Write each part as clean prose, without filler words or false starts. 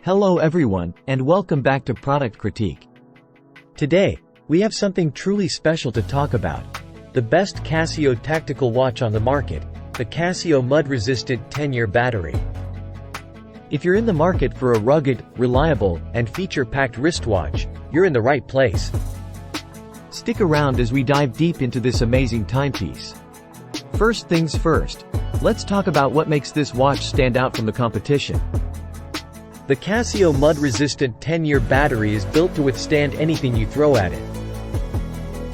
Hello everyone, and welcome back to Product Critique. Today, we have something truly special to talk about. The best Casio tactical watch on the market, the Casio Mud Resistant 10-year battery. If you're in the market for a rugged, reliable, and feature-packed wristwatch, you're in the right place. Stick around as we dive deep into this amazing timepiece. First things first, let's talk about what makes this watch stand out from the competition. The Casio Mud Resistant 10-year battery is built to withstand anything you throw at it.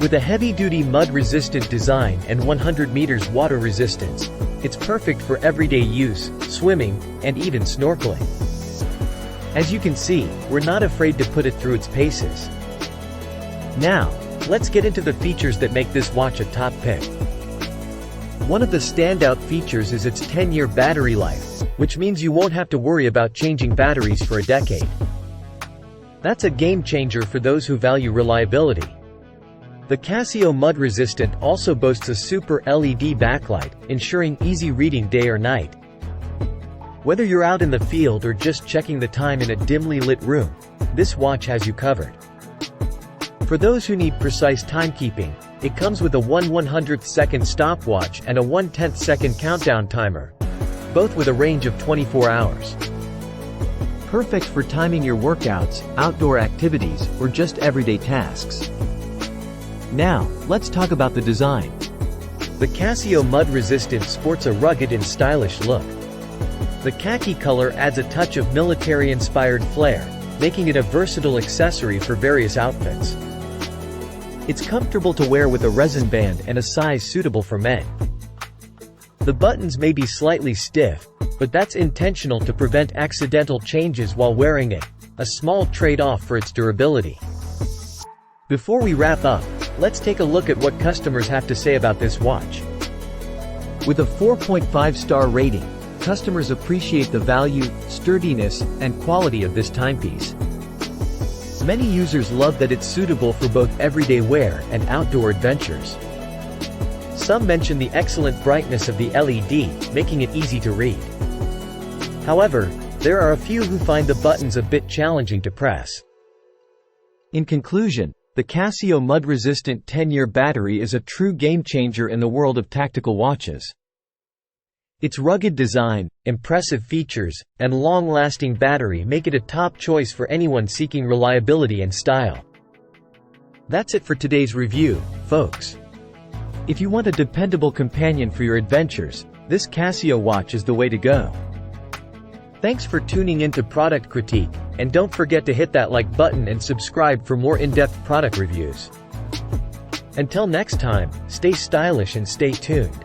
With a heavy-duty mud-resistant design and 100 meters water resistance, it's perfect for everyday use, swimming, and even snorkeling. As you can see, we're not afraid to put it through its paces. Now, let's get into the features that make this watch a top pick. One of the standout features is its 10-year battery life, which means you won't have to worry about changing batteries for a decade. That's a game changer for those who value reliability. The Casio Mud Resistant also boasts a super LED backlight, ensuring easy reading day or night. Whether you're out in the field or just checking the time in a dimly lit room, this watch has you covered. For those who need precise timekeeping, it comes with a 1/100th second stopwatch and a 1/10th second countdown timer, both with a range of 24 hours. Perfect for timing your workouts, outdoor activities, or just everyday tasks. Now, let's talk about the design. The Casio Mud Resistant sports a rugged and stylish look. The khaki color adds a touch of military-inspired flair, making it a versatile accessory for various outfits. It's comfortable to wear with a resin band and a size suitable for men. The buttons may be slightly stiff, but that's intentional to prevent accidental changes while wearing it, a small trade-off for its durability. Before we wrap up, let's take a look at what customers have to say about this watch. With a 4.5-star rating, customers appreciate the value, sturdiness, and quality of this timepiece. Many users love that it's suitable for both everyday wear and outdoor adventures. Some mention the excellent brightness of the LED, making it easy to read. However, there are a few who find the buttons a bit challenging to press. In conclusion, the Casio Mud Resistant 10-year battery is a true game-changer in the world of tactical watches. Its rugged design, impressive features, and long-lasting battery make it a top choice for anyone seeking reliability and style. That's it for today's review, folks. If you want a dependable companion for your adventures, this Casio watch is the way to go. Thanks for tuning into Product Critique, and don't forget to hit that like button and subscribe for more in-depth product reviews. Until next time, stay stylish and stay tuned.